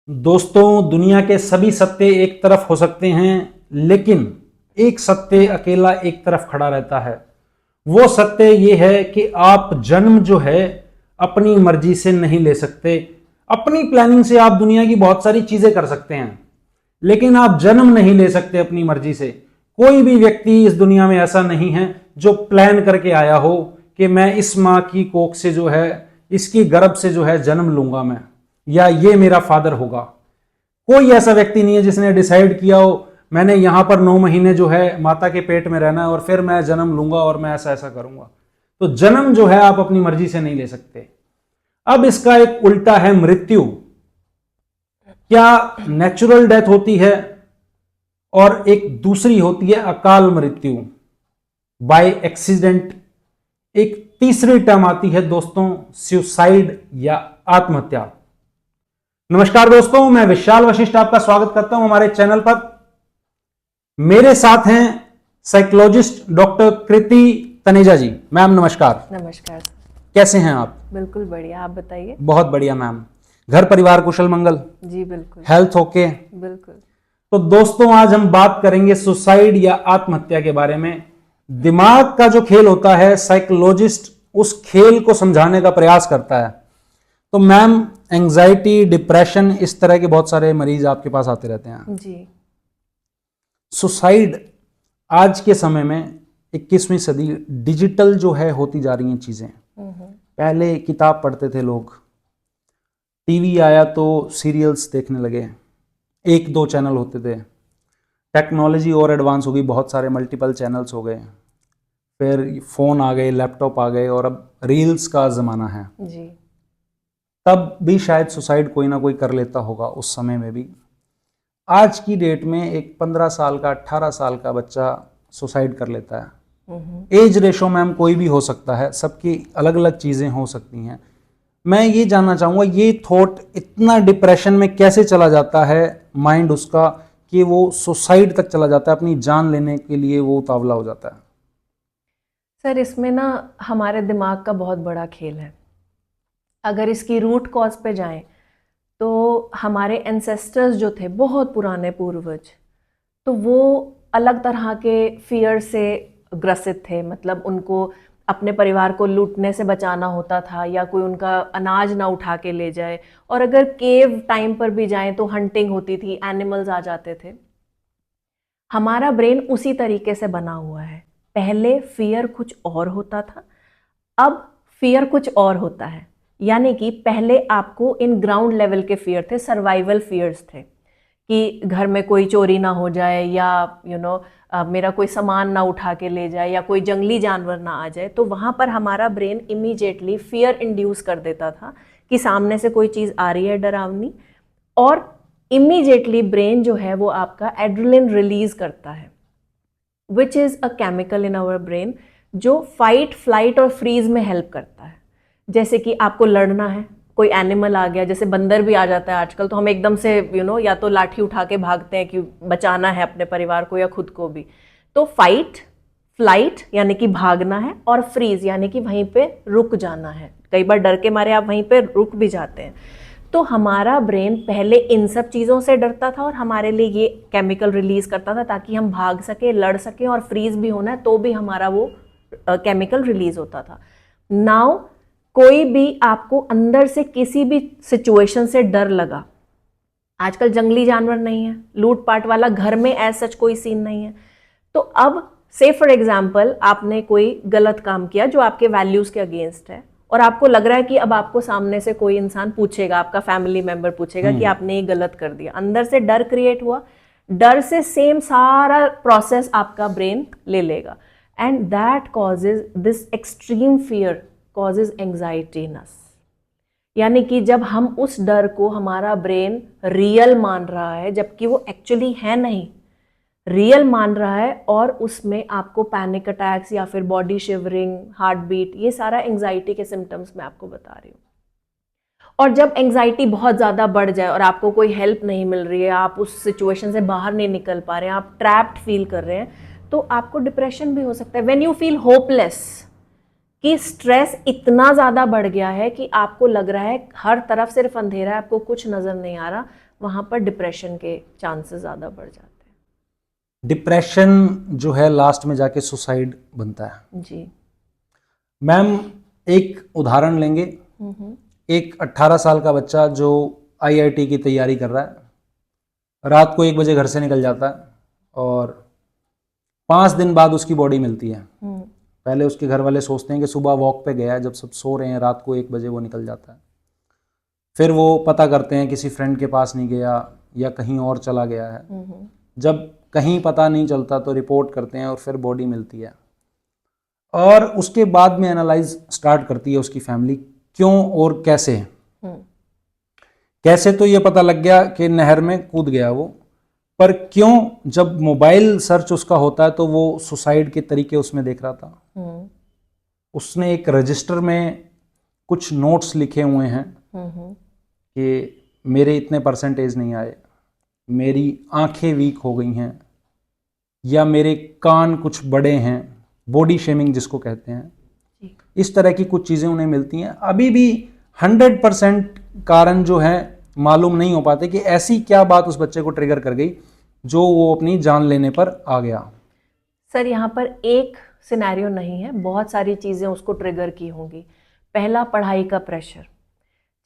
दोस्तों, दुनिया के सभी सत्य एक तरफ हो सकते हैं, लेकिन एक सत्य अकेला एक तरफ खड़ा रहता है। वो सत्य ये है कि आप जन्म जो है अपनी मर्जी से नहीं ले सकते। अपनी प्लानिंग से आप दुनिया की बहुत सारी चीजें कर सकते हैं, लेकिन आप जन्म नहीं ले सकते अपनी मर्जी से। कोई भी व्यक्ति इस दुनिया में ऐसा नहीं है जो प्लान करके आया हो कि मैं इस माँ की कोख से जो है, इसकी गर्भ से जो है जन्म लूंगा मैं, या ये मेरा फादर होगा। कोई ऐसा व्यक्ति नहीं है जिसने डिसाइड किया हो मैंने यहां पर 9 महीने जो है माता के पेट में रहना है और फिर मैं जन्म लूंगा और मैं ऐसा ऐसा करूंगा। तो जन्म जो है आप अपनी मर्जी से नहीं ले सकते। अब इसका एक उल्टा है मृत्यु। क्या नेचुरल डेथ होती है और एक दूसरी होती है अकाल मृत्यु, बाय एक्सीडेंट। एक तीसरी टर्म आती है दोस्तों, सुसाइड या आत्महत्या। नमस्कार दोस्तों, मैं विशाल वशिष्ठ आपका स्वागत करता हूं हमारे चैनल पर। मेरे साथ हैं साइकोलॉजिस्ट डॉक्टर कृति तनेजा जी। मैम नमस्कार। नमस्कार। कैसे हैं आप? बिल्कुल बढ़िया, आप बताइए। बहुत बढ़िया मैम। घर परिवार कुशल मंगल? जी बिल्कुल। Health okay? बिल्कुल। तो दोस्तों, आज हम बात करेंगे सुसाइड या आत्महत्या के बारे में। दिमाग का जो खेल होता है, साइकोलॉजिस्ट उस खेल को समझाने का प्रयास करता है। तो मैम, एंजाइटी, डिप्रेशन, इस तरह के बहुत सारे मरीज आपके पास आते रहते हैं जी। सुसाइड आज के समय में 21वीं सदी डिजिटल जो है होती जा रही हैं चीजें। पहले किताब पढ़ते थे लोग, टीवी आया तो सीरियल्स देखने लगे, 1-2 चैनल होते थे। टेक्नोलॉजी और एडवांस हो गई, बहुत सारे मल्टीपल चैनल्स हो गए। फिर फोन आ गए, लैपटॉप आ गए और अब रील्स का जमाना है। जी। तब भी शायद सुसाइड कोई ना कोई कर लेता होगा उस समय में भी। आज की डेट में एक 15 साल का, 18 साल का बच्चा सुसाइड कर लेता है। एज रेशो मैम कोई भी हो सकता है, सबकी अलग अलग चीजें हो सकती हैं। मैं ये जानना चाहूंगा, ये थॉट इतना डिप्रेशन में कैसे चला जाता है माइंड उसका कि वो सुसाइड तक चला जाता है, अपनी जान लेने के लिए वो उतावला हो जाता है? सर, इसमें ना हमारे दिमाग का बहुत बड़ा खेल है। अगर इसकी रूट कॉज पे जाएं तो हमारे एंसेस्टर्स जो थे, बहुत पुराने पूर्वज, तो वो अलग तरह के फियर से ग्रसित थे। मतलब उनको अपने परिवार को लूटने से बचाना होता था, या कोई उनका अनाज ना उठा के ले जाए। और अगर केव टाइम पर भी जाएं तो हंटिंग होती थी, एनिमल्स आ जाते थे। हमारा ब्रेन उसी तरीके से बना हुआ है। पहले फियर कुछ और होता था, अब फियर कुछ और होता है। यानी कि पहले आपको इन ग्राउंड लेवल के फियर थे, सर्वाइवल फियर्स थे कि घर में कोई चोरी ना हो जाए, या मेरा कोई सामान ना उठा के ले जाए, या कोई जंगली जानवर ना आ जाए। तो वहाँ पर हमारा ब्रेन इमीडिएटली फियर इंड्यूस कर देता था कि सामने से कोई चीज़ आ रही है डरावनी, और इमीडिएटली ब्रेन जो है वो आपका एड्रेनलिन रिलीज करता है, which is a chemical in our brain जो फाइट, फ्लाइट और फ्रीज में हेल्प करता है। जैसे कि आपको लड़ना है, कोई एनिमल आ गया, जैसे बंदर भी आ जाता है आजकल, तो हम एकदम से या तो लाठी उठा के भागते हैं कि बचाना है अपने परिवार को या खुद को भी। तो फाइट, फ्लाइट यानी कि भागना है, और फ्रीज यानी कि वहीं पे रुक जाना है। कई बार डर के मारे आप वहीं पे रुक भी जाते हैं। तो हमारा ब्रेन पहले इन सब चीज़ों से डरता था और हमारे लिए ये केमिकल रिलीज करता था ताकि हम भाग सके, लड़ सके, और फ्रीज भी होना है तो भी हमारा वो केमिकल रिलीज होता था। नाउ कोई भी आपको अंदर से किसी भी सिचुएशन से डर लगा, आजकल जंगली जानवर नहीं है, लूटपाट वाला घर में ऐसा सच कोई सीन नहीं है। तो अब से फॉर एग्जाम्पल आपने कोई गलत काम किया जो आपके वैल्यूज के अगेंस्ट है, और आपको लग रहा है कि अब आपको सामने से कोई इंसान पूछेगा, आपका फैमिली मेंबर पूछेगा कि आपने ये गलत कर दिया। अंदर से डर क्रिएट हुआ, डर से सेम सारा प्रोसेस आपका ब्रेन ले लेगा, and that causes this extreme fear causes anxiety in us. यानी कि जब हम उस डर को हमारा ब्रेन रियल मान रहा है, जबकि वो एक्चुअली है नहीं, रियल मान रहा है, और उसमें आपको पैनिक अटैक्स या फिर बॉडी शिवरिंग, हार्ट बीट, ये सारा एंग्जाइटी के सिम्टम्स मैं आपको बता रही हूँ। और जब एंग्जाइटी बहुत ज़्यादा बढ़ जाए और आपको कोई हेल्प नहीं मिल रही है, आप उस सिचुएशन से बाहर नहीं निकल पा रहे हैं, आप ट्रैप्ड फील कर रहे हैं, तो आपको डिप्रेशन भी हो सकता है। व्हेन यू फील होपलेस कि स्ट्रेस इतना ज़्यादा बढ़ गया है कि आपको लग रहा है हर तरफ सिर्फ अंधेरा है, आपको कुछ नज़र नहीं आ रहा, वहाँ पर डिप्रेशन के चांसेस ज़्यादा बढ़ जाते हैं। डिप्रेशन जो है लास्ट में जाके सुसाइड बनता है। जी। मैम एक उदाहरण लेंगे, एक 18 साल का बच्चा जो IIT की तैयारी कर रहा है, रात को 1 बजे घर से निकल जाता है और 5 दिन बाद उसकी बॉडी मिलती है। पहले उसके घर वाले सोचते हैं कि सुबह वॉक पे गया है, जब सब सो रहे हैं रात को 1 बजे वो निकल जाता है। फिर वो पता करते हैं किसी फ्रेंड के पास नहीं गया या कहीं और चला गया है। जब कहीं पता नहीं चलता तो रिपोर्ट करते हैं और फिर बॉडी मिलती है, और उसके बाद में एनालाइज स्टार्ट करती है उसकी फैमिली क्यों और कैसे। कैसे तो ये पता लग गया कि नहर में कूद गया वो, पर क्यों, जब मोबाइल सर्च उसका होता है तो वो सुसाइड के तरीके उसमें देख रहा था। उसने एक रजिस्टर में कुछ नोट्स लिखे हुए हैं कि मेरे इतने परसेंटेज नहीं आए, मेरी आंखें वीक हो गई हैं, या मेरे कान कुछ बड़े हैं, बॉडी शेमिंग जिसको कहते हैं, इस तरह की कुछ चीज़ें उन्हें मिलती हैं। अभी भी 100% कारण जो है मालूम नहीं हो पाते कि ऐसी क्या बात उस बच्चे को ट्रिगर कर गई जो वो अपनी जान लेने पर आ गया। सर यहाँ पर एक सिनेरियो नहीं है, बहुत सारी चीज़ें उसको ट्रिगर की होंगी। पहला, पढ़ाई का प्रेशर।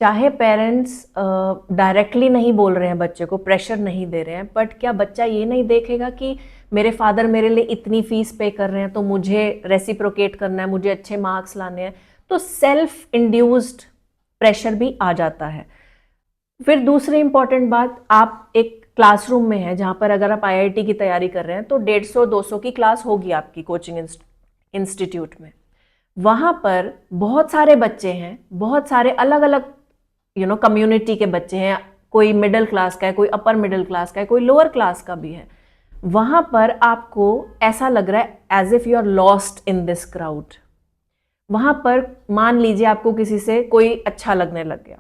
चाहे पेरेंट्स डायरेक्टली नहीं बोल रहे हैं बच्चे को, प्रेशर नहीं दे रहे हैं, बट क्या बच्चा ये नहीं देखेगा कि मेरे फादर मेरे लिए इतनी फीस पे कर रहे हैं तो मुझे रेसिप्रोकेट करना है, मुझे अच्छे मार्क्स लाने हैं, तो सेल्फ इंड्यूस्ड प्रेशर भी आ जाता है। फिर दूसरी इंपॉर्टेंट बात, आप एक क्लासरूम में हैं जहाँ पर अगर आप IIT की तैयारी कर रहे हैं तो 150-200 की क्लास होगी आपकी कोचिंग इंस्टीट्यूट में। वहाँ पर बहुत सारे बच्चे हैं, बहुत सारे अलग अलग कम्युनिटी के बच्चे हैं, कोई मिडिल क्लास का है, कोई अपर मिडिल क्लास का है, कोई लोअर क्लास का भी है। वहाँ पर आपको ऐसा लग रहा है as if you are lost in this crowd. वहाँ पर मान लीजिए आपको किसी से कोई अच्छा लगने लग गया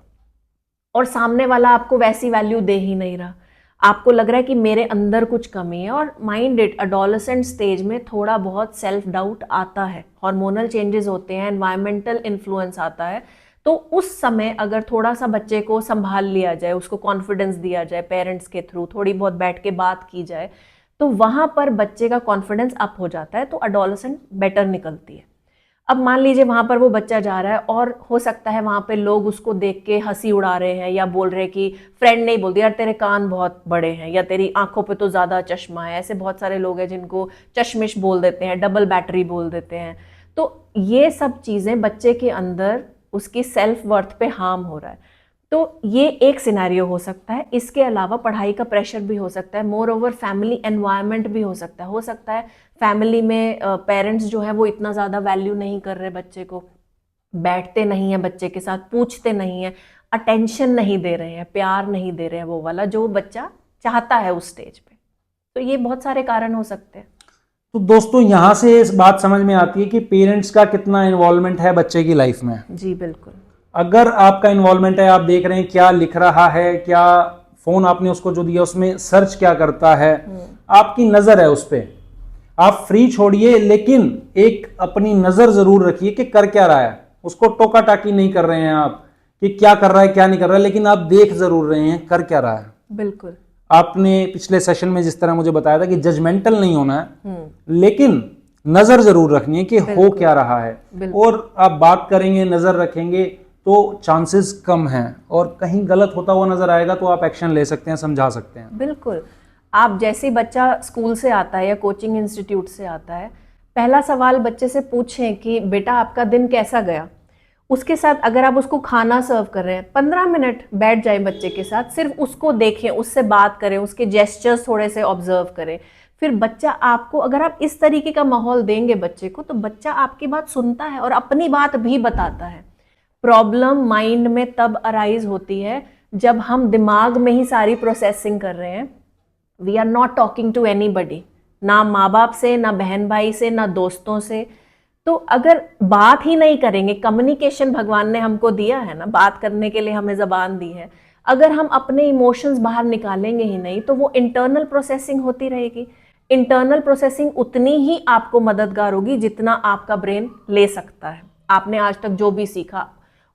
और सामने वाला आपको वैसी वैल्यू दे ही नहीं रहा, आपको लग रहा है कि मेरे अंदर कुछ कमी है। और माइंड इट, अडोलेसेंट स्टेज में थोड़ा बहुत सेल्फ डाउट आता है, हार्मोनल चेंजेस होते हैं, एनवायरमेंटल इन्फ्लुएंस आता है। तो उस समय अगर थोड़ा सा बच्चे को संभाल लिया जाए, उसको कॉन्फिडेंस दिया जाए पेरेंट्स के थ्रू, थोड़ी बहुत बैठ के बात की जाए, तो वहाँ पर बच्चे का कॉन्फिडेंस अप हो जाता है, तो अडोलेसेंट बेटर निकलती है। अब मान लीजिए वहाँ पर वो बच्चा जा रहा है और हो सकता है वहाँ पे लोग उसको देख के हंसी उड़ा रहे हैं या बोल रहे हैं कि फ्रेंड नहीं बोलती यार तेरे कान बहुत बड़े हैं या तेरी आंखों पे तो ज़्यादा चश्मा है। ऐसे बहुत सारे लोग हैं जिनको चश्मिश बोल देते हैं, डबल बैटरी बोल देते हैं। तो ये सब चीज़ें बच्चे के अंदर उसकी सेल्फ वर्थ पे हार्म हो रहा है। तो ये एक सिनेरियो हो सकता है। इसके अलावा पढ़ाई का प्रेशर भी हो सकता है, मोर ओवर फैमिली एनवायरनमेंट भी हो सकता है। फैमिली में पेरेंट्स जो है वो इतना ज़्यादा वैल्यू नहीं कर रहे बच्चे को, बैठते नहीं हैं बच्चे के साथ, पूछते नहीं हैं, अटेंशन नहीं दे रहे हैं, प्यार नहीं दे रहे हैं वो वाला जो बच्चा चाहता है उस स्टेज पे। तो ये बहुत सारे कारण हो सकते हैं। तो दोस्तों यहाँ से इस बात समझ में आती है कि पेरेंट्स का कितना इन्वॉल्वमेंट है बच्चे की लाइफ में। जी बिल्कुल। अगर आपका इन्वॉल्वमेंट है, आप देख रहे हैं क्या लिख रहा है, क्या फोन आपने उसको जो दिया उसमें सर्च क्या करता है, आपकी नजर है उस पर, आप फ्री छोड़िए, लेकिन एक अपनी नजर जरूर रखिए कि कर क्या रहा है। उसको टोका टाकी नहीं कर रहे हैं आप कि क्या कर रहा है क्या नहीं कर रहा है, लेकिन आप देख जरूर रहे हैं कर क्या रहा है। बिल्कुल। आपने पिछले सेशन में जिस तरह मुझे बताया था कि जजमेंटल नहीं होना है, लेकिन नजर जरूर रखनी है कि हो क्या रहा है। और आप बात करेंगे, नजर रखेंगे तो चांसेस कम हैं, और कहीं गलत होता हुआ नजर आएगा तो आप एक्शन ले सकते हैं, समझा सकते हैं। बिल्कुल। आप जैसे बच्चा स्कूल से आता है या कोचिंग इंस्टीट्यूट से आता है, पहला सवाल बच्चे से पूछें कि बेटा आपका दिन कैसा गया। उसके साथ अगर आप उसको खाना सर्व कर रहे हैं, 15 मिनट बैठ जाए बच्चे के साथ, सिर्फ उसको देखें, उससे बात करें, उसके जेस्चर्स थोड़े से ऑब्जर्व करें। फिर बच्चा आपको, अगर आप इस तरीके का माहौल देंगे बच्चे को, तो बच्चा आपकी बात सुनता है और अपनी बात भी बताता है। प्रॉब्लम माइंड में तब अराइज होती है जब हम दिमाग में ही सारी प्रोसेसिंग कर रहे हैं। We are not talking to anybody, ना माँ बाप से, ना बहन भाई से, ना दोस्तों से। तो अगर बात ही नहीं करेंगे, कम्युनिकेशन भगवान ने हमको दिया है ना, बात करने के लिए हमें जबान दी है, अगर हम अपने इमोशंस बाहर निकालेंगे ही नहीं तो वो इंटरनल प्रोसेसिंग होती रहेगी। इंटरनल प्रोसेसिंग उतनी ही आपको मददगार होगी जितना आपका ब्रेन ले सकता है। आपने आज तक जो भी सीखा,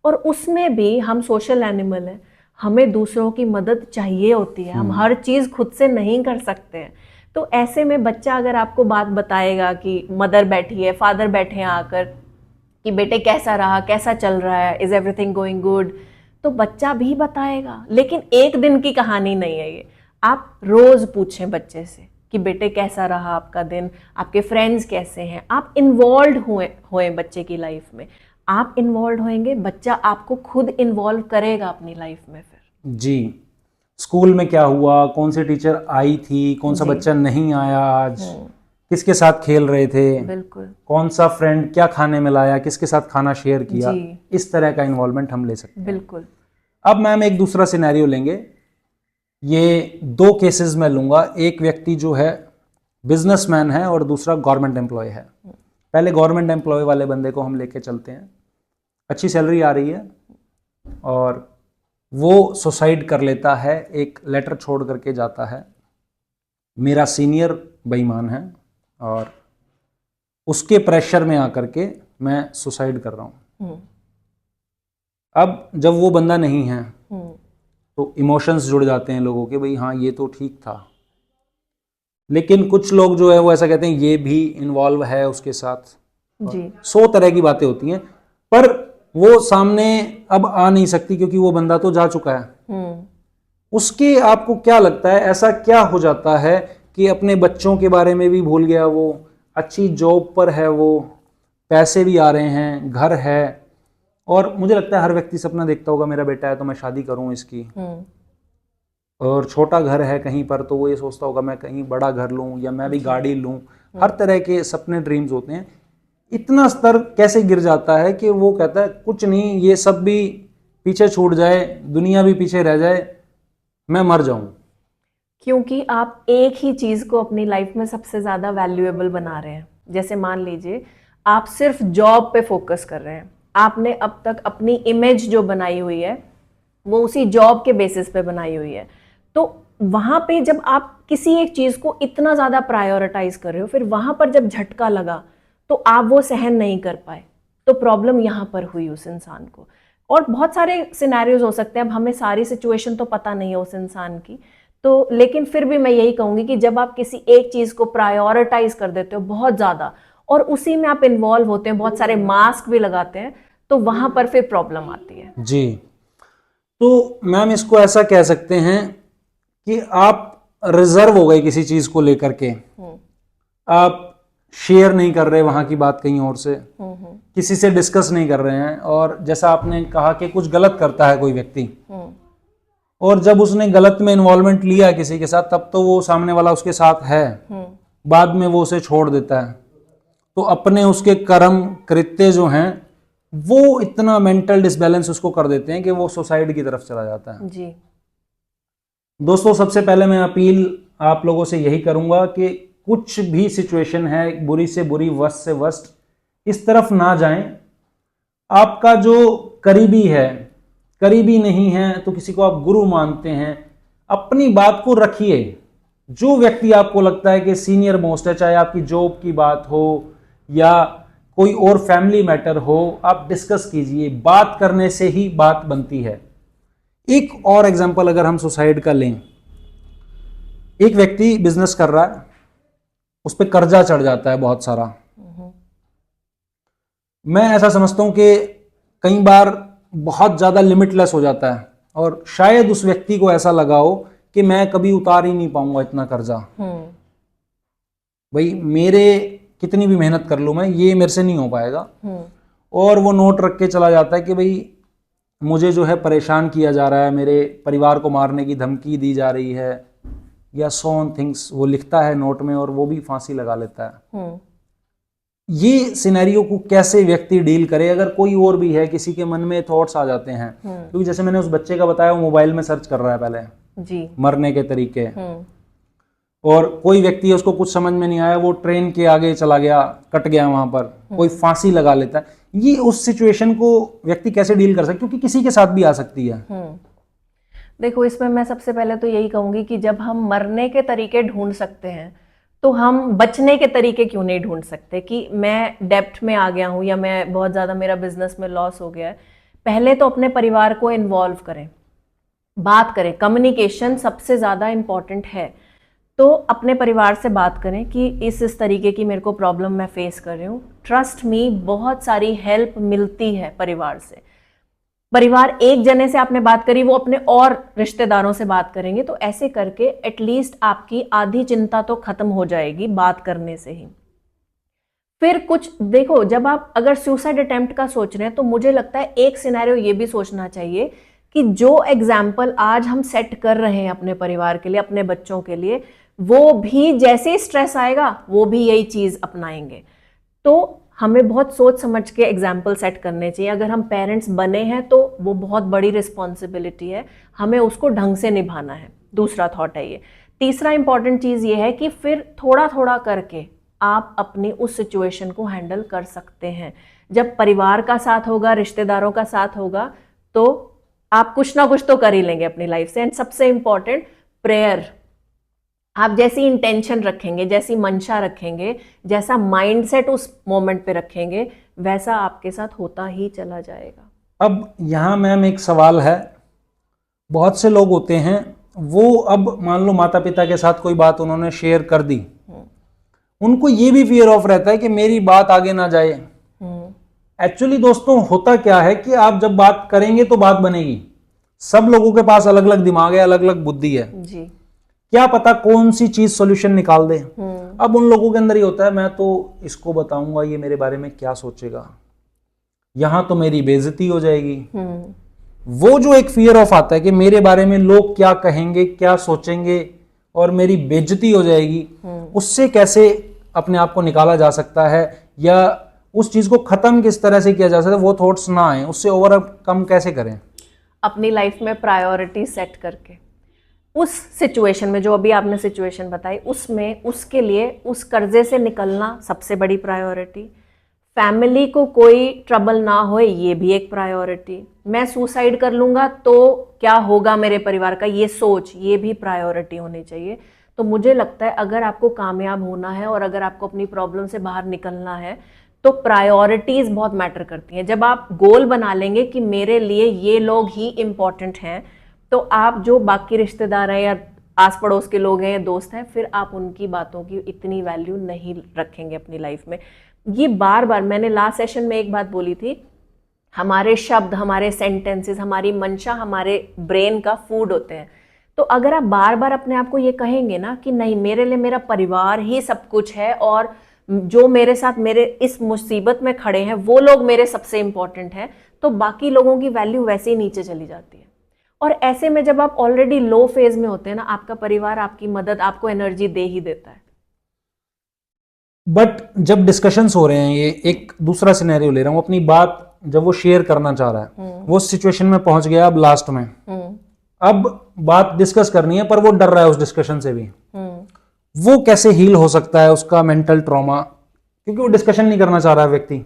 और उसमें भी हम सोशल एनिमल हैं, हमें दूसरों की मदद चाहिए होती है, हम हर चीज़ खुद से नहीं कर सकते हैं। तो ऐसे में बच्चा अगर आपको बात बताएगा कि मदर बैठी है, फादर बैठे हैं आकर कि बेटे कैसा रहा, कैसा चल रहा है, इज एवरीथिंग गोइंग गुड, तो बच्चा भी बताएगा। लेकिन एक दिन की कहानी नहीं है ये, आप रोज पूछें बच्चे से कि बेटे कैसा रहा आपका दिन, आपके फ्रेंड्स कैसे हैं, आप इन्वॉल्व हुए बच्चे की लाइफ में। आप इन्वॉल्व होएंगे, बच्चा आपको खुद इन्वॉल्व करेगा अपनी लाइफ में। फिर जी, स्कूल में क्या हुआ, कौन सी टीचर आई थी, कौन सा बच्चा नहीं आया आज, किसके साथ खेल रहे थे, बिल्कुल, कौन सा फ्रेंड क्या खाने में लाया, किसके साथ खाना शेयर किया, इस तरह का इन्वॉल्वमेंट हम ले सकते हैं। बिल्कुल। अब मैम एक दूसरा सिनेरियो लेंगे, ये 2 केसेस में लूंगा। एक व्यक्ति जो है बिजनेसमैन है और दूसरा गवर्नमेंट एम्प्लॉय है। पहले गवर्नमेंट एम्प्लॉय वाले बंदे को हम लेके चलते हैं। अच्छी सैलरी आ रही है और वो सुसाइड कर लेता है, एक लेटर छोड़ करके जाता है, मेरा सीनियर बेईमान है और उसके प्रेशर में आकर के मैं सुसाइड कर रहा हूं। अब जब वो बंदा नहीं है तो इमोशंस जुड़ जाते हैं लोगों के, भाई हाँ ये तो ठीक था। लेकिन कुछ लोग जो है वो ऐसा कहते हैं ये भी इन्वॉल्व है उसके साथ जी। 100 तरह की बातें होती हैं, पर वो सामने अब आ नहीं सकती क्योंकि वो बंदा तो जा चुका है। उसके आपको क्या लगता है ऐसा क्या हो जाता है कि अपने बच्चों के बारे में भी भूल गया, वो अच्छी जॉब पर है, वो पैसे भी आ रहे हैं, घर है, और मुझे लगता है हर व्यक्ति सपना देखता होगा मेरा बेटा है तो मैं शादी करूं इसकी, और छोटा घर है कहीं पर तो वो ये सोचता होगा मैं कहीं बड़ा घर लूं या मैं भी गाड़ी लूं। हर तरह के सपने ड्रीम्स होते हैं। इतना स्तर कैसे गिर जाता है कि वो कहता है कुछ नहीं, ये सब भी पीछे छूट जाए, दुनिया भी पीछे रह जाए, मैं मर जाऊं। क्योंकि आप एक ही चीज को अपनी लाइफ में सबसे ज्यादा वैल्यूएबल बना रहे हैं। जैसे मान लीजिए आप सिर्फ जॉब पे फोकस कर रहे हैं, आपने अब तक अपनी इमेज जो बनाई हुई है वो उसी जॉब के बेसिस पे बनाई हुई है। तो वहां पे जब आप किसी एक चीज को इतना ज्यादा प्रायोरिटाइज कर रहे हो, फिर वहां पर जब झटका लगा तो आप वो सहन नहीं कर पाए, तो प्रॉब्लम यहां पर हुई उस इंसान को। और बहुत सारे सिनेरियोज हो सकते हैं, अब हमें सारी सिचुएशन तो पता नहीं है उस इंसान की, तो लेकिन फिर भी मैं यही कहूंगी कि जब आप किसी एक चीज को प्रायोरिटाइज कर देते हो बहुत ज्यादा और उसी में आप इन्वॉल्व होते हैं, बहुत सारे मास्क भी लगाते हैं, तो वहां पर फिर प्रॉब्लम आती है। जी, तो मैम इसको ऐसा कह सकते हैं कि आप रिजर्व हो गए किसी चीज को लेकर के, आप शेयर नहीं कर रहे वहां की बात कहीं और से, किसी से डिस्कस नहीं कर रहे हैं। और जैसा आपने कहा कि कुछ गलत करता है कोई व्यक्ति, और जब उसने गलत में इन्वॉल्वमेंट लिया किसी के साथ तब तो वो सामने वाला उसके साथ है, बाद में वो उसे छोड़ देता है, तो अपने उसके कर्म कृत्य जो हैं वो इतना मेंटल डिसबैलेंस उसको कर देते हैं कि वो सुसाइड की तरफ चला जाता है। जी। दोस्तों सबसे पहले मैं अपील आप लोगों से यही करूंगा कि कुछ भी सिचुएशन है, बुरी से बुरी, वर्स्ट से वर्स्ट, इस तरफ ना जाएं। आपका जो करीबी है, करीबी नहीं है तो किसी को आप गुरु मानते हैं, अपनी बात को रखिए। जो व्यक्ति आपको लगता है कि सीनियर मोस्ट है, चाहे आपकी जॉब की बात हो या कोई और फैमिली मैटर हो, आप डिस्कस कीजिए। बात करने से ही बात बनती है। एक और एग्जांपल अगर हम सुसाइड का लें, एक व्यक्ति बिजनेस कर रहा है, उस पर कर्जा चढ़ जाता है बहुत सारा। मैं ऐसा समझता हूं कि कई बार बहुत ज्यादा लिमिटलेस हो जाता है और शायद उस व्यक्ति को ऐसा लगा हो कि मैं कभी उतार ही नहीं पाऊंगा इतना कर्जा, भाई मेरे कितनी भी मेहनत कर लूं मैं, ये मेरे से नहीं हो पाएगा। और वो नोट रख के चला जाता है कि भाई मुझे जो है परेशान किया जा रहा है, मेरे परिवार को मारने की धमकी दी जा रही है, या सो ऑन थिंग्स वो लिखता है नोट में और वो भी फांसी लगा लेता है। ये सिनेरियो को कैसे व्यक्ति डील करे? अगर कोई और भी है, किसी के मन में थॉट्स आ जाते हैं, क्योंकि जैसे मैंने उस बच्चे का बताया वो मोबाइल में सर्च कर रहा है पहले जी मरने के तरीके, और कोई व्यक्ति उसको कुछ समझ में नहीं आया, वो ट्रेन के आगे चला गया, कट गया वहां पर, कोई फांसी लगा लेता है। ये उस सिचुएशन को व्यक्ति कैसे डील कर सकता है, क्योंकि किसी के साथ भी आ सकती है। देखो, इसमें मैं सबसे पहले तो यही कहूंगी कि जब हम मरने के तरीके ढूंढ सकते हैं तो हम बचने के तरीके क्यों नहीं ढूंढ सकते कि मैं डेब्ट में आ गया हूं या मैं बहुत ज़्यादा मेरा बिजनेस में लॉस हो गया है। पहले तो अपने परिवार को इन्वॉल्व करें, बात करें, कम्युनिकेशन सबसे ज़्यादा इम्पॉर्टेंट है। तो अपने परिवार से बात करें कि इस तरीके की मेरे को प्रॉब्लम मैं फेस कर रही हूँ। ट्रस्ट मी, बहुत सारी हेल्प मिलती है परिवार से। परिवार एक जने से आपने बात करी, वो अपने और रिश्तेदारों से बात करेंगे, तो ऐसे करके एटलीस्ट आपकी आधी चिंता तो खत्म हो जाएगी बात करने से ही। फिर कुछ देखो, जब आप अगर सुसाइड अटेम्प्ट का सोच रहे हैं तो मुझे लगता है एक सिनेरियो ये भी सोचना चाहिए कि जो एग्जाम्पल आज हम सेट कर रहे हैं अपने परिवार के लिए, अपने बच्चों के लिए, वो भी जैसे ही स्ट्रेस आएगा वो भी यही चीज अपनाएंगे। तो हमें बहुत सोच समझ के एग्जाम्पल सेट करने चाहिए। अगर हम पेरेंट्स बने हैं तो वो बहुत बड़ी रिस्पॉन्सिबिलिटी है, हमें उसको ढंग से निभाना है। दूसरा थॉट है ये। तीसरा इंपॉर्टेंट चीज ये है कि फिर थोड़ा थोड़ा करके आप अपनी उस सिचुएशन को हैंडल कर सकते हैं। जब परिवार का साथ होगा, रिश्तेदारों का साथ होगा, तो आप कुछ ना कुछ तो कर ही लेंगे अपनी लाइफ से। एंड सबसे इंपॉर्टेंट, प्रेयर। आप जैसी इंटेंशन रखेंगे, जैसी मंशा रखेंगे, जैसा माइंडसेट उस मोमेंट पे रखेंगे, वैसा आपके साथ होता ही चला जाएगा। अब यहाँ मैम एक सवाल है, बहुत से लोग होते हैं वो, अब मान लो माता पिता के साथ कोई बात उन्होंने शेयर कर दी, उनको ये भी फियर ऑफ रहता है कि मेरी बात आगे ना जाए। एक्चुअली दोस्तों होता क्या है कि आप जब बात करेंगे तो बात बनेगी। सब लोगों के पास अलग अलग दिमाग है, अलग अलग बुद्धि है जी। क्या पता कौन सी चीज सॉल्यूशन निकाल दे। अब उन लोगों के अंदर ही होता है, मैं तो इसको बताऊंगा ये मेरे बारे में क्या सोचेगा, यहां तो मेरी बेइज्जती हो जाएगी। वो जो एक फियर ऑफ आता है कि मेरे बारे में लोग क्या कहेंगे, क्या सोचेंगे और मेरी बेइज्जती हो जाएगी, उससे कैसे अपने आप को निकाला जा सकता है या उस चीज को खत्म किस तरह से किया जा सकता है, वो थॉट्स ना आए, उससे ओवरकम कैसे करें? अपनी लाइफ में प्रायोरिटी सेट करके उस सिचुएशन में, जो अभी आपने सिचुएशन बताई, उसमें उसके लिए उस कर्जे से निकलना सबसे बड़ी प्रायोरिटी। फैमिली को कोई ट्रबल ना हो, ये भी एक प्रायोरिटी। मैं सुसाइड कर लूंगा तो क्या होगा मेरे परिवार का, ये सोच, ये भी प्रायोरिटी होनी चाहिए। तो मुझे लगता है अगर आपको कामयाब होना है और अगर आपको अपनी प्रॉब्लम से बाहर निकलना है तो प्रायोरिटीज बहुत मैटर करती हैं। जब आप गोल बना लेंगे कि मेरे लिए ये लोग ही इंपॉर्टेंट हैं, तो आप जो बाकी रिश्तेदार हैं या आस पड़ोस के लोग हैं या दोस्त हैं, फिर आप उनकी बातों की इतनी वैल्यू नहीं रखेंगे अपनी लाइफ में। ये बार बार मैंने लास्ट सेशन में एक बात बोली थी, हमारे शब्द, हमारे सेंटेंसेस, हमारी मंशा हमारे ब्रेन का फूड होते हैं। तो अगर आप बार बार अपने आप को ये कहेंगे ना कि नहीं, मेरे लिए मेरा परिवार ही सब कुछ है और जो मेरे साथ मेरे इस मुसीबत में खड़े हैं वो लोग मेरे सबसे इंपॉर्टेंट हैं, तो बाकी लोगों की वैल्यू वैसे ही नीचे चली जाती है। और ऐसे में जब आप ऑलरेडी लो फेज में होते हैं ना, आपका परिवार आपकी मदद, आपको एनर्जी दे ही देता है। बट जब डिस्कशंस हो रहे हैं, ये एक दूसरा सिनेरियो ले रहा हूं, अपनी बात जब वो शेयर करना चाह रहा है, वो सिचुएशन में पहुंच गया अब लास्ट में, अब बात डिस्कस करनी है पर वो डर रहा है उस डिस्कशन से भी, वो कैसे हील हो सकता है उसका मेंटल ट्रॉमा, क्योंकि वो डिस्कशन नहीं करना चाह रहा है व्यक्ति।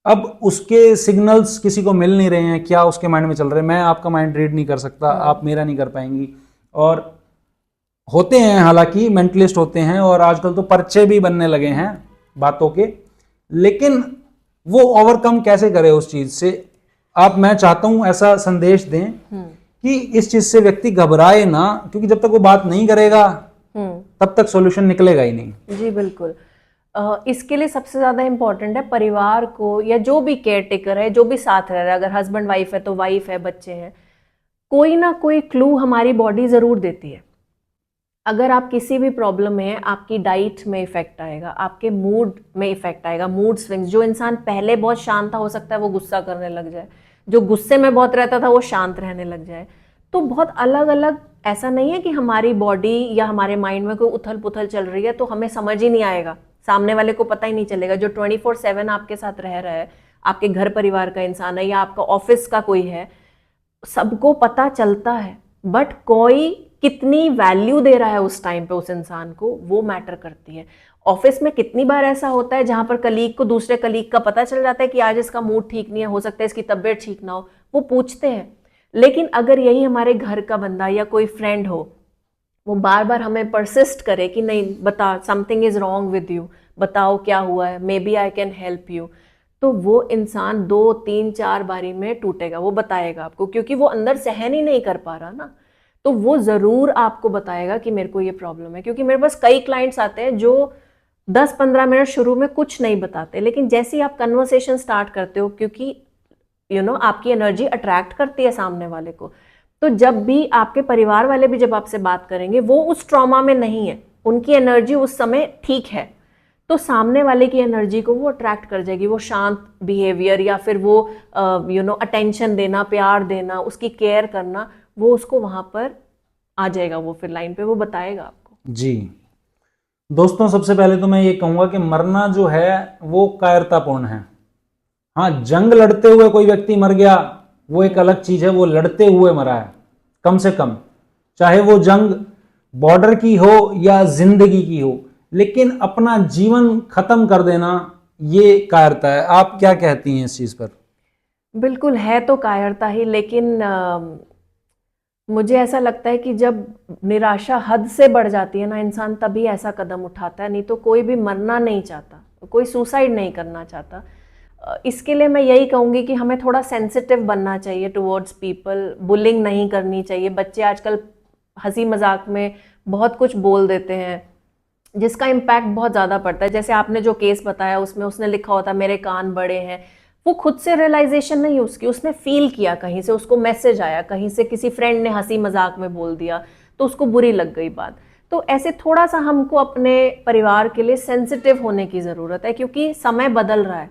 अब उसके सिग्नल्स किसी को मिल नहीं रहे हैं, क्या उसके माइंड में चल रहे हैं, मैं आपका माइंड रीड नहीं कर सकता, आप मेरा नहीं कर पाएंगी। और होते हैं हालांकि मेंटलिस्ट होते हैं और आजकल तो पर्चे भी बनने लगे हैं बातों के, लेकिन वो ओवरकम कैसे करे उस चीज से। आप, मैं चाहता हूं ऐसा संदेश दें कि इस चीज से व्यक्ति घबराए ना, क्योंकि जब तक वो बात नहीं करेगा तब तक सॉल्यूशन निकलेगा ही नहीं। जी बिल्कुल। इसके लिए सबसे ज्यादा इंपॉर्टेंट है परिवार को, या जो भी केयर टेकर है, जो भी साथ रह रहा है, अगर हस्बैंड वाइफ है तो वाइफ है, बच्चे हैं, कोई ना कोई क्लू हमारी बॉडी जरूर देती है। अगर आप किसी भी प्रॉब्लम में हैं, आपकी डाइट में इफेक्ट आएगा, आपके मूड में इफेक्ट आएगा, मूड स्विंग्स। जो इंसान पहले बहुत शांत था, हो सकता है वो गुस्सा करने लग जाए, जो गुस्से में बहुत रहता था वो शांत रहने लग जाए। तो बहुत अलग अलग, ऐसा नहीं है कि हमारी बॉडी या हमारे माइंड में कोई उथल पुथल चल रही है तो हमें समझ ही नहीं आएगा, सामने वाले को पता ही नहीं चलेगा। जो 24/7 आपके साथ रह रहा है, आपके घर परिवार का इंसान है या आपका ऑफिस का कोई है, सबको पता चलता है, बट कोई कितनी वैल्यू दे रहा है उस टाइम पे उस इंसान को, वो मैटर करती है। ऑफिस में कितनी बार ऐसा होता है जहां पर कलीग को दूसरे कलीग का पता चल जाता है कि आज इसका मूड ठीक नहीं है, हो सकता है इसकी तबीयत ठीक ना हो, वो पूछते हैं। लेकिन अगर यही हमारे घर का बंदा या कोई फ्रेंड हो वो बार बार हमें परसिस्ट करे कि नहीं बता, something is wrong with you, बताओ क्या हुआ है, maybe I can help you, तो वो इंसान 2 3 4 बारी में टूटेगा, वो बताएगा आपको, क्योंकि वो अंदर सहन ही नहीं कर पा रहा ना, तो वो ज़रूर आपको बताएगा कि मेरे को ये प्रॉब्लम है। क्योंकि मेरे पास कई क्लाइंट्स आते हैं जो 10-15 मिनट शुरू में कुछ नहीं बताते, लेकिन जैसे ही आप कन्वर्सेशन स्टार्ट करते हो, क्योंकि आपकी एनर्जी अट्रैक्ट करती है सामने वाले को, तो जब भी आपके परिवार वाले भी जब आपसे बात करेंगे, वो उस ट्रॉमा में नहीं है, उनकी एनर्जी उस समय ठीक है, तो सामने वाले की एनर्जी को वो अट्रैक्ट कर जाएगी। वो शांत बिहेवियर या फिर वो अटेंशन देना, प्यार देना, उसकी केयर करना, वो उसको वहां पर आ जाएगा, वो फिर लाइन पे वो बताएगा आपको। जी दोस्तों, सबसे पहले तो मैं ये कहूंगा कि मरना जो है वो कायरतापूर्ण है। हाँ, जंग लड़ते हुए कोई व्यक्ति मर गया वो एक अलग चीज है, वो लड़ते हुए मरा है कम से कम, चाहे वो जंग बॉर्डर की हो या जिंदगी की हो, लेकिन अपना जीवन खत्म कर देना ये कायरता है। आप क्या कहती हैं इस चीज पर? बिल्कुल है तो कायरता ही, लेकिन मुझे ऐसा लगता है कि जब निराशा हद से बढ़ जाती है ना, इंसान तभी ऐसा कदम उठाता है, नहीं तो कोई भी मरना नहीं चाहता, कोई सुसाइड नहीं करना चाहता। इसके लिए मैं यही कहूँगी कि हमें थोड़ा सेंसिटिव बनना चाहिए टुवर्ड्स पीपल, बुलिंग नहीं करनी चाहिए। बच्चे आजकल हंसी मजाक में बहुत कुछ बोल देते हैं जिसका इम्पैक्ट बहुत ज़्यादा पड़ता है। जैसे आपने जो केस बताया उसमें उसने लिखा होता मेरे कान बड़े हैं, वो खुद से रियलाइजेशन नहीं उसकी, उसने फील किया, कहीं से उसको मैसेज आया, कहीं से किसी फ्रेंड ने हंसी मजाक में बोल दिया तो उसको बुरी लग गई बात। तो ऐसे थोड़ा सा हमको अपने परिवार के लिए सेंसिटिव होने की ज़रूरत है, क्योंकि समय बदल रहा है।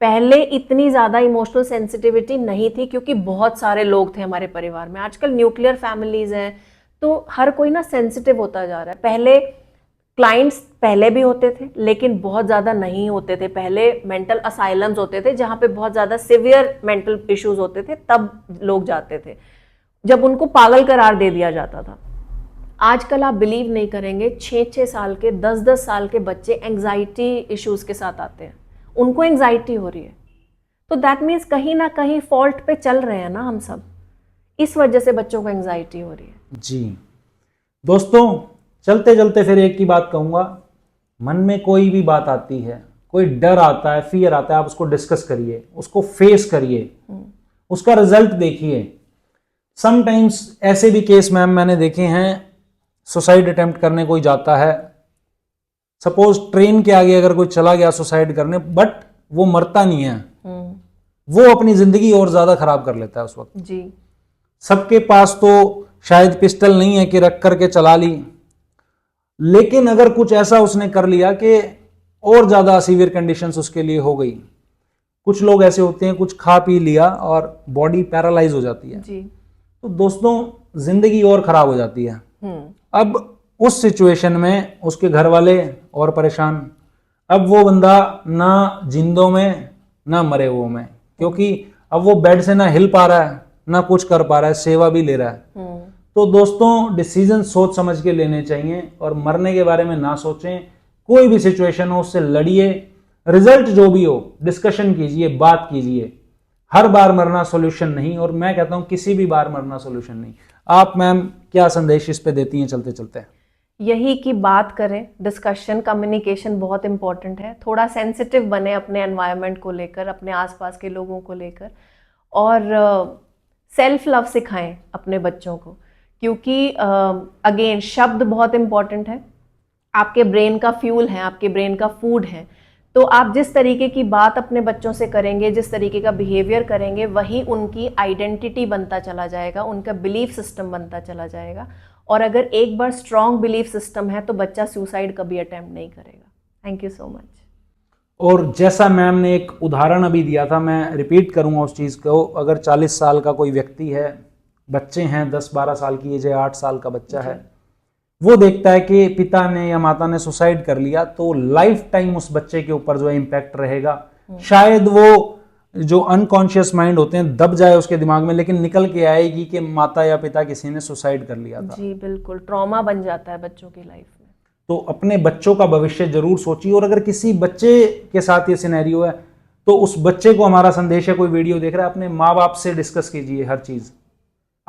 पहले इतनी ज़्यादा इमोशनल सेंसिटिविटी नहीं थी क्योंकि बहुत सारे लोग थे हमारे परिवार में। आजकल न्यूक्लियर फैमिलीज हैं तो हर कोई ना सेंसिटिव होता जा रहा है। पहले क्लाइंट्स पहले भी होते थे लेकिन बहुत ज़्यादा नहीं होते थे। पहले मेंटल असाइलम्स होते थे जहाँ पे बहुत ज़्यादा सिवियर मेंटल इश्यूज होते थे, तब लोग जाते थे जब उनको पागल करार दे दिया जाता था। आजकल आप बिलीव नहीं करेंगे, 6-6 साल के 10-10 साल के बच्चे एंग्जाइटी इश्यूज के साथ आते हैं, उनको एंग्जाइटी हो रही है। तो दैट मीन्स कहीं ना कहीं फॉल्ट पे चल रहे हैं ना हम सब, इस वजह से बच्चों को एंग्जाइटी हो रही है। जी दोस्तों, चलते चलते फिर एक ही बात कहूंगा, मन में कोई भी बात आती है, कोई डर आता है, फियर आता है, आप उसको डिस्कस करिए, उसको फेस करिए, उसका रिजल्ट देखिए। समटाइम्स ऐसे भी केस मैम मैंने देखे हैं, सुसाइड अटेम्प्ट करने कोई जाता है, सपोज ट्रेन के आगे अगर कोई चला गया सुसाइड करने, बट वो मरता नहीं है, वो अपनी जिंदगी और ज्यादा खराब कर लेता है उस वक्त। जी, सबके पास तो शायद पिस्टल नहीं है कि रख करके चला ली, लेकिन अगर कुछ ऐसा उसने कर लिया कि और ज्यादा सीवियर कंडीशंस उसके लिए हो गई। कुछ लोग ऐसे होते हैं, कुछ खा पी लिया और बॉडी पैरालाइज हो जाती है जी। तो दोस्तों जिंदगी और खराब हो जाती है। अब उस सिचुएशन में उसके घर वाले और परेशान, अब वो बंदा ना जिंदों में ना मरे हुए में, क्योंकि अब वो बेड से ना हिल पा रहा है ना कुछ कर पा रहा है, सेवा भी ले रहा है। तो दोस्तों डिसीजन सोच समझ के लेने चाहिए और मरने के बारे में ना सोचें। कोई भी सिचुएशन हो उससे लड़िए, रिजल्ट जो भी हो डिस्कशन कीजिए, बात कीजिए। हर बार मरना सॉल्यूशन नहीं, और मैं कहता हूं किसी भी बार मरना सॉल्यूशन नहीं। आप मैम क्या संदेश इस पे देती हैं चलते चलते? यही कि बात करें, डिस्कशन, कम्युनिकेशन बहुत इंपॉर्टेंट है। थोड़ा सेंसिटिव बने अपने एनवायरनमेंट को लेकर, अपने आसपास के लोगों को लेकर, और सेल्फ लव सिखाएं अपने बच्चों को, क्योंकि अगेन शब्द बहुत इंपॉर्टेंट है, आपके ब्रेन का फ्यूल है, आपके ब्रेन का फूड है। तो आप जिस तरीके की बात अपने बच्चों से करेंगे, जिस तरीके का बिहेवियर करेंगे, वही उनकी आइडेंटिटी बनता चला जाएगा, उनका बिलीफ सिस्टम बनता चला जाएगा। और अगर एक बार स्ट्रॉन्ग बिलीफ सिस्टम है तो बच्चा सुसाइड कभी अटेम्प्ट नहीं करेगा। Thank you so much. और जैसा मैम ने एक उदाहरण अभी दिया था, मैं रिपीट करूंगा उस चीज़ को। अगर 40 साल का कोई व्यक्ति है, बच्चे हैं 10-12 साल की एज है, 8 साल का बच्चा है, वो देखता है कि पिता ने या माता ने सुसाइड कर लिया, तो लाइफ टाइम उस बच्चे के ऊपर जो है इम्पैक्ट रहेगा। शायद वो जो अनकॉन्शियस माइंड होते हैं दब जाए उसके दिमाग में, लेकिन निकल के आएगी कि माता या पिता किसी ने सुसाइड कर लिया था। जी बिल्कुल, ट्रॉमा बन जाता है बच्चों की लाइफ में। तो अपने बच्चों का भविष्य जरूर सोचिए, और अगर किसी बच्चे के साथ ये सिनेरियो है तो उस बच्चे को हमारा संदेश है, कोई वीडियो देख रहा है, अपने माँ बाप से डिस्कस कीजिए हर चीज।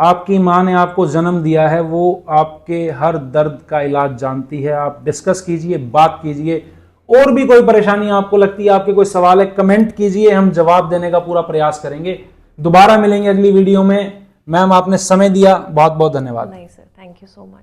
आपकी माँ ने आपको जन्म दिया है, वो आपके हर दर्द का इलाज जानती है। आप डिस्कस कीजिए, बात कीजिए। और भी कोई परेशानी आपको लगती है, आपके कोई सवाल है, कमेंट कीजिए, हम जवाब देने का पूरा प्रयास करेंगे। दोबारा मिलेंगे अगली वीडियो में। मैम आपने समय दिया, बहुत बहुत धन्यवाद। नहीं sir, thank you so much.